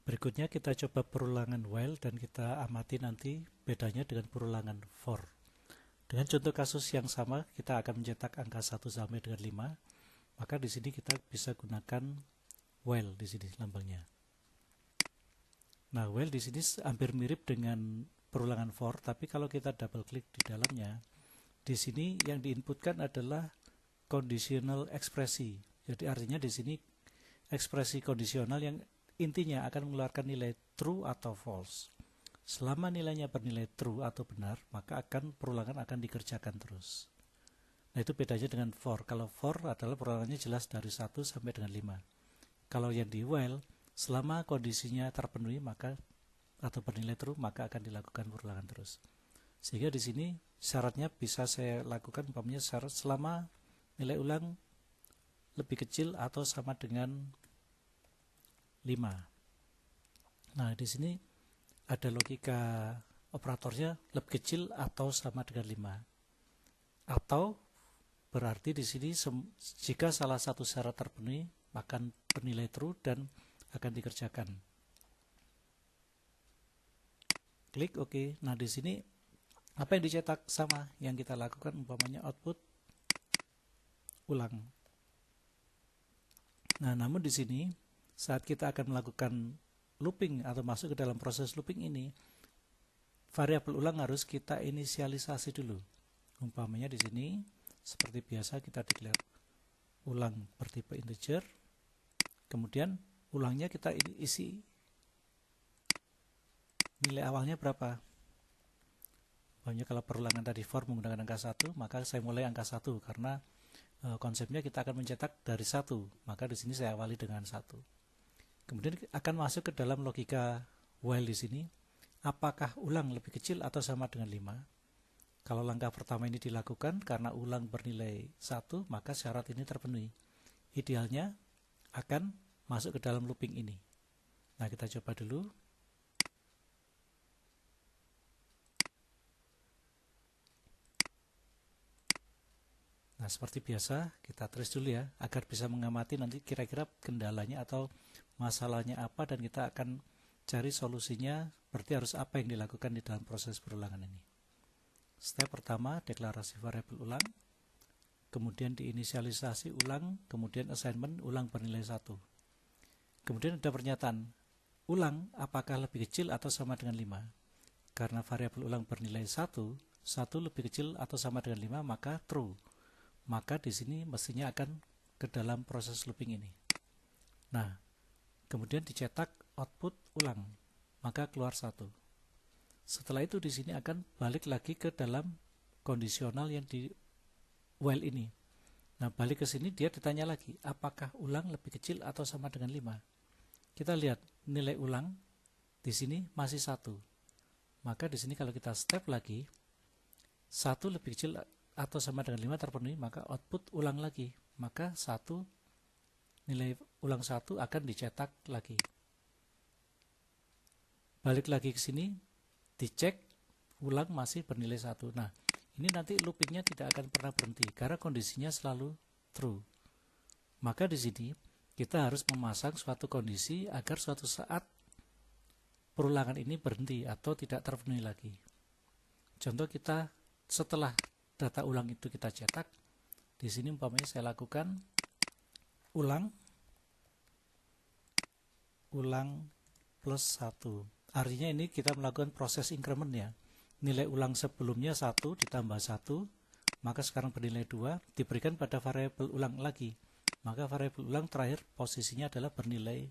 Berikutnya kita coba perulangan while dan kita amati nanti bedanya dengan perulangan for. Dengan contoh kasus yang sama, kita akan mencetak angka 1 sampai dengan 5. Maka di sini kita bisa gunakan while di sini lambangnya. Nah, while di sini hampir mirip dengan perulangan for, tapi kalau kita double klik di dalamnya, di sini yang diinputkan adalah conditional ekspresi. Jadi artinya di sini ekspresi kondisional yang intinya akan mengeluarkan nilai true atau false. Selama nilainya bernilai true atau benar, maka perulangan akan dikerjakan terus. Nah, itu bedanya dengan for. Kalau for adalah perulangannya jelas dari 1 sampai dengan 5. Kalau yang di while, selama kondisinya terpenuhi atau bernilai true, maka akan dilakukan perulangan terus. Sehingga di sini syaratnya bisa saya lakukan umpamanya syarat selama nilai ulang lebih kecil atau sama dengan 5. Nah, di sini ada logika operatornya lebih kecil atau sama dengan 5. Atau berarti di sini jika salah satu syarat terpenuhi akan bernilai true dan akan dikerjakan. Klik OK. Nah, di sini apa yang dicetak sama yang kita lakukan umpamanya output ulang. Nah, namun di sini saat kita akan melakukan looping atau masuk ke dalam proses looping ini, variabel ulang harus kita inisialisasi dulu. Umpamanya di sini seperti biasa kita declare ulang bertipe integer, kemudian ulangnya kita isi nilai awalnya berapa. Umpamanya kalau perulangan tadi for menggunakan angka 1, maka saya mulai angka 1 karena konsepnya kita akan mencetak dari 1, maka di sini saya awali dengan 1. Kemudian akan masuk ke dalam logika while di sini, apakah ulang lebih kecil atau sama dengan 5? Kalau langkah pertama ini dilakukan karena ulang bernilai 1, maka syarat ini terpenuhi. Idealnya akan masuk ke dalam looping ini. Nah, kita coba dulu. Nah, seperti biasa kita trace dulu ya, agar bisa mengamati nanti kira-kira kendalanya atau masalahnya apa, dan kita akan cari solusinya, berarti harus apa yang dilakukan di dalam proses perulangan ini. Step pertama, deklarasi variabel ulang, kemudian diinisialisasi ulang, kemudian assignment ulang bernilai 1. Kemudian ada pernyataan, ulang apakah lebih kecil atau sama dengan 5? Karena variabel ulang bernilai 1 lebih kecil atau sama dengan 5, maka true. Maka di sini mestinya akan ke dalam proses looping ini. Nah, kemudian dicetak output ulang, maka keluar 1. Setelah itu di sini akan balik lagi ke dalam kondisional yang di while ini. Nah, balik ke sini dia ditanya lagi, apakah ulang lebih kecil atau sama dengan 5? Kita lihat nilai ulang di sini masih 1. Maka di sini kalau kita step lagi, 1 lebih kecil atau sama dengan 5 terpenuhi, maka output ulang lagi. Maka nilai ulang 1 akan dicetak lagi. Balik lagi ke sini, dicek ulang masih bernilai 1. Nah, ini nanti loopingnya tidak akan pernah berhenti karena kondisinya selalu true. Maka di sini kita harus memasang suatu kondisi agar suatu saat perulangan ini berhenti atau tidak terpenuhi lagi. Contoh, kita setelah data ulang itu kita cetak, di sini umpamanya saya lakukan ulang plus 1. Artinya ini kita melakukan proses increment ya. Nilai ulang sebelumnya 1 ditambah 1, maka sekarang bernilai 2, diberikan pada variabel ulang lagi. Maka variabel ulang terakhir posisinya adalah bernilai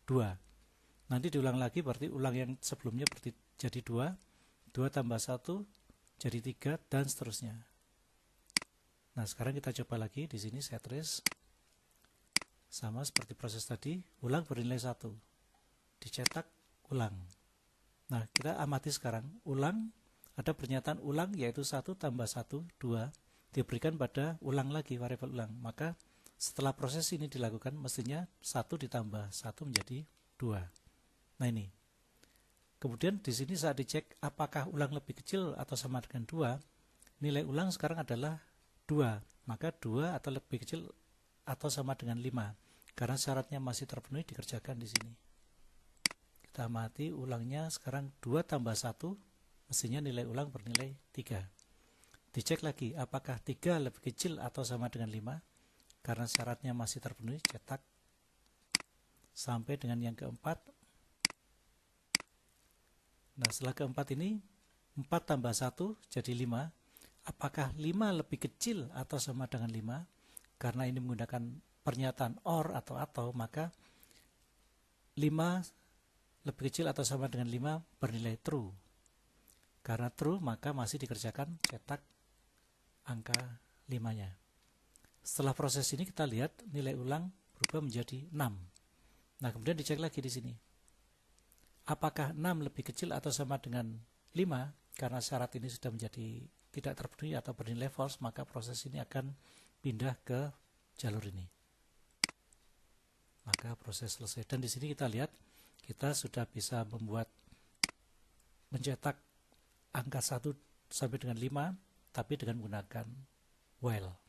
2. Nanti diulang lagi, berarti ulang yang sebelumnya jadi 2, 2 tambah 1 jadi 3, dan seterusnya. Nah, sekarang kita coba lagi, di sini saya trace. Sama seperti proses tadi, ulang bernilai 1. Dicetak ulang. Nah, kita amati sekarang, ulang, ada pernyataan ulang yaitu 1 tambah 1, 2, diberikan pada ulang lagi, variabel ulang. Maka setelah proses ini dilakukan, mestinya 1 ditambah 1 menjadi 2. Nah, ini. Kemudian di sini saat dicek apakah ulang lebih kecil atau sama dengan 2, nilai ulang sekarang adalah 2. Maka 2 atau lebih kecil atau sama dengan 5. Karena syaratnya masih terpenuhi, dikerjakan di sini. Kita amati ulangnya sekarang 2 tambah 1, mestinya nilai ulang bernilai 3. Dicek lagi apakah 3 lebih kecil atau sama dengan 5. Karena syaratnya masih terpenuhi, cetak. Sampai dengan yang keempat. Nah, setelah keempat ini 4 tambah 1 jadi 5. Apakah 5 lebih kecil atau sama dengan 5? Karena ini menggunakan pernyataan or atau, maka 5 lebih kecil atau sama dengan 5 bernilai true. Karena true, maka masih dikerjakan cetak angka 5-nya. Setelah proses ini kita lihat nilai ulang berubah menjadi 6. Nah, kemudian dicek lagi di sini. Apakah 6 lebih kecil atau sama dengan 5? Karena syarat ini sudah menjadi tidak terpenuhi atau bernilai false, maka proses ini akan pindah ke jalur ini. Maka proses selesai. Dan di sini kita lihat kita sudah bisa mencetak angka 1 sampai dengan 5 tapi dengan menggunakan while.